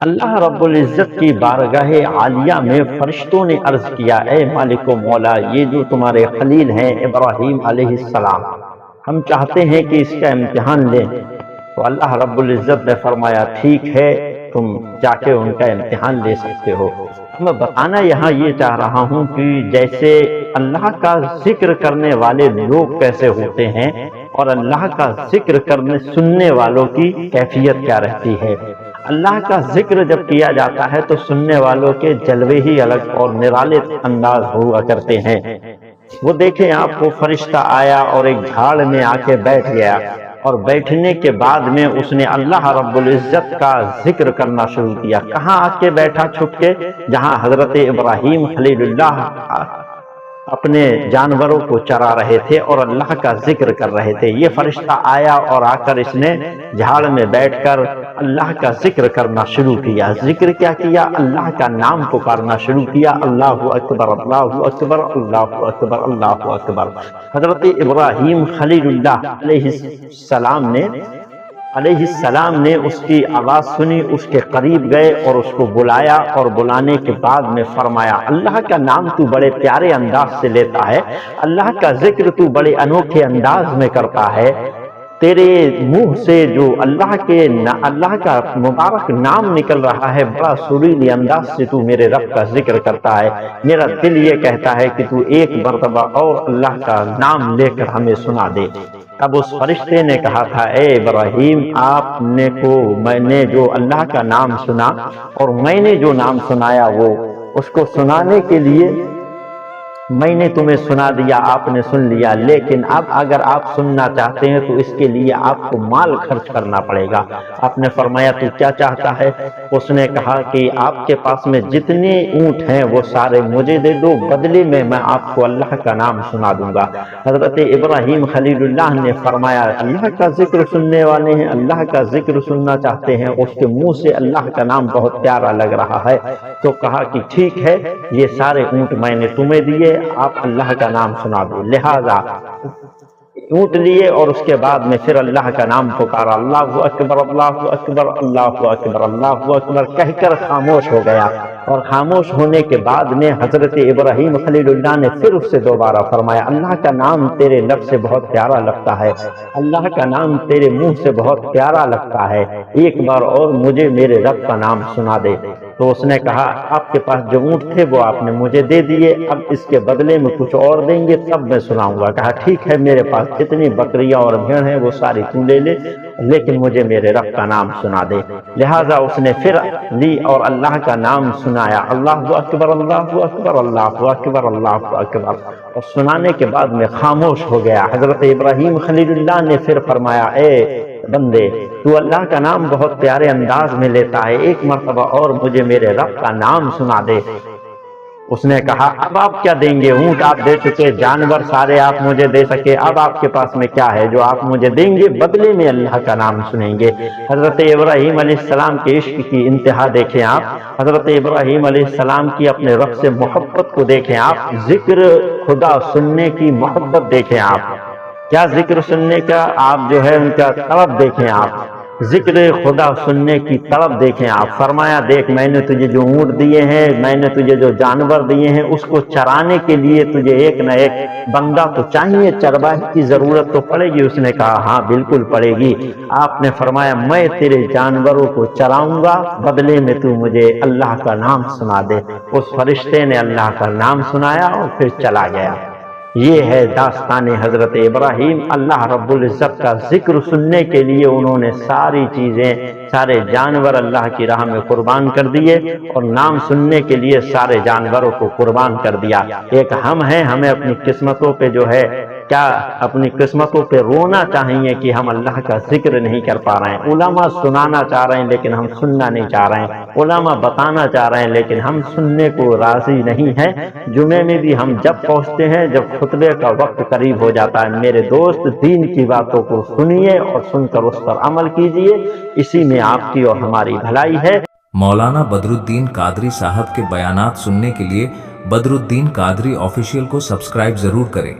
اللہ رب العزت کی بارگاہ عالیہ میں فرشتوں نے عرض کیا، اے مالک و مولا، یہ جو تمہارے خلیل ہیں ابراہیم علیہ السلام، ہم چاہتے ہیں کہ اس کا امتحان لیں۔ تو اللہ رب العزت نے فرمایا، ٹھیک ہے، تم جا کے ان کا امتحان لے سکتے ہو۔ میں بتانا یہاں یہ چاہ رہا ہوں کہ جیسے اللہ کا ذکر کرنے والے لوگ کیسے ہوتے ہیں اور اللہ کا ذکر کرنے سننے والوں کی کیفیت کیا رہتی ہے۔ اللہ کا ذکر جب کیا جاتا ہے تو سننے والوں کے جلوے ہی الگ اور نرالے انداز ہوا کرتے ہیں۔ وہ دیکھیں آپ کو فرشتہ آیا اور ایک جھاڑ میں آ کے بیٹھ گیا، اور بیٹھنے کے بعد میں اس نے اللہ رب العزت کا ذکر کرنا شروع کیا۔ کہاں آ کے بیٹھا چھپ کے؟ جہاں حضرت ابراہیم خلیل اللہ اپنے جانوروں کو چرا رہے تھے اور اللہ کا ذکر کر رہے تھے۔ یہ فرشتہ آیا اور آ کر اس نے جھاڑ میں بیٹھ کر اللہ کا ذکر کرنا شروع کیا۔ ذکر کیا کیا؟ اللہ کا نام پکارنا شروع کیا، اللہ اکبر اللہ اکبر اللہ اکبر اللہ اکبر۔ حضرت ابراہیم خلیل اللہ علیہ السلام نے اس کی آواز سنی، اس کے قریب گئے اور اس کو بلایا، اور بلانے کے بعد میں فرمایا، اللہ کا نام تو بڑے پیارے انداز سے لیتا ہے، اللہ کا ذکر تو بڑے انوکھے انداز میں کرتا ہے، تیرے منہ سے جو اللہ کا مبارک نام نکل رہا ہے، بڑا سریلی انداز سے تو میرے رب کا ذکر کرتا ہے۔ میرا دل یہ کہتا ہے کہ تو ایک مرتبہ اور اللہ کا نام لے کر ہمیں سنا دے۔ اب اس فرشتے نے کہا تھا، اے ابراہیم، میں نے جو اللہ کا نام سنا اور میں نے جو نام سنایا وہ اس کو سنانے کے لیے میں نے تمہیں سنا دیا، آپ نے سن لیا، لیکن اب اگر آپ سننا چاہتے ہیں تو اس کے لیے آپ کو مال خرچ کرنا پڑے گا۔ آپ نے فرمایا، تو کیا چاہتا ہے؟ اس نے کہا کہ آپ کے پاس میں جتنے اونٹ ہیں وہ سارے مجھے دے دو، بدلے میں آپ کو اللہ کا نام سنا دوں گا۔ حضرت ابراہیم خلیل اللہ نے فرمایا، اللہ کا ذکر سننے والے ہیں، اللہ کا ذکر سننا چاہتے ہیں، اس کے منہ سے اللہ کا نام بہت پیارا لگ رہا ہے، تو کہا کہ ٹھیک ہے، یہ سارے اونٹ میں نے تمہیں دیے، آپ اللہ کا نام سنا دو۔ لہذا اونٹ لیے اور اس کے بعد میں پھر اللہ کا نام پکارا، اللہ اکبر اللہ اکبر اللہ اکبر اللہ اکبر کہہ کر خاموش ہو گیا۔ اور خاموش ہونے کے بعد میں حضرت ابراہیم خلیل اللہ نے پھر اس سے دوبارہ فرمایا، اللہ کا نام تیرے لب سے بہت پیارا لگتا ہے، اللہ کا نام تیرے منہ سے بہت پیارا لگتا ہے، ایک بار اور مجھے میرے رب کا نام سنا دے۔ تو اس نے کہا، آپ کے پاس جو اونٹ تھے وہ آپ نے مجھے دے دیے، اب اس کے بدلے میں کچھ اور دیں گے تب میں سناؤں گا۔ کہا ٹھیک ہے، میرے پاس جتنی بکریاں اور بھیڑ ہیں وہ ساری تو لے لے، لیکن مجھے میرے رب کا نام سنا دے۔ لہٰذا اس نے پھر لی اور اللہ کا نام سنایا، اللہ اکبر اللہ اکبر اللہ اکبر اللہ اکبر، اور سنانے کے بعد میں خاموش ہو گیا۔ حضرت ابراہیم خلیل اللہ نے پھر فرمایا، اے بندے، تو اللہ کا نام بہت پیارے انداز میں لیتا ہے، ایک مرتبہ اور مجھے میرے رب کا نام سنا دے۔ اس نے کہا، اب آپ کیا دیں گے؟ اونٹ آپ دے چکے، جانور سارے آپ مجھے دے سکے، اب آپ کے پاس میں کیا ہے جو آپ مجھے دیں گے؟ بدلے میں اللہ کا نام سنیں گے۔ حضرت ابراہیم علیہ السلام کے عشق کی انتہا دیکھیں آپ، حضرت ابراہیم علیہ السلام کی اپنے رب سے محبت کو دیکھیں آپ، ذکر خدا سننے کی محبت دیکھیں آپ، کیا ذکر سننے کا آپ جو ہے ان کا طلب دیکھیں آپ، ذکر خدا سننے کی طلب دیکھیں آپ۔ فرمایا، دیکھ، میں نے تجھے جو اونٹ دیے ہیں، میں نے تجھے جو جانور دیے ہیں، اس کو چرانے کے لیے تجھے ایک نہ ایک بندہ تو چاہیے، چرواہی کی ضرورت تو پڑے گی۔ اس نے کہا، ہاں بالکل پڑے گی۔ آپ نے فرمایا، میں تیرے جانوروں کو چراؤں گا، بدلے میں تو مجھے اللہ کا نام سنا دے۔ اس فرشتے نے اللہ کا نام سنایا اور پھر چلا گیا۔ یہ ہے داستان حضرت ابراہیم۔ اللہ رب العزت کا ذکر سننے کے لیے انہوں نے ساری چیزیں، سارے جانور اللہ کی راہ میں قربان کر دیے، اور نام سننے کے لیے سارے جانوروں کو قربان کر دیا۔ ایک ہم ہیں، ہمیں اپنی قسمتوں پہ جو ہے کیا اپنی قسمتوں پہ رونا چاہیے کہ ہم اللہ کا ذکر نہیں کر پا رہے ہیں۔ علماء سنانا چاہ رہے ہیں لیکن ہم سننا نہیں چاہ رہے ہیں، علماء بتانا چاہ رہے ہیں لیکن ہم سننے کو راضی نہیں ہیں۔ جمعے میں بھی ہم جب پہنچتے ہیں جب خطبے کا وقت قریب ہو جاتا ہے، میرے دوست دین کی باتوں کو سنیے اور سن کر اس پر عمل کیجیے، اسی میں آپ کی اور ہماری بھلائی ہے۔ مولانا بدرالدین قادری صاحب کے بیانات سننے کے لیے بدرالدین قادری آفیشیل کو سبسکرائب ضرور کریں۔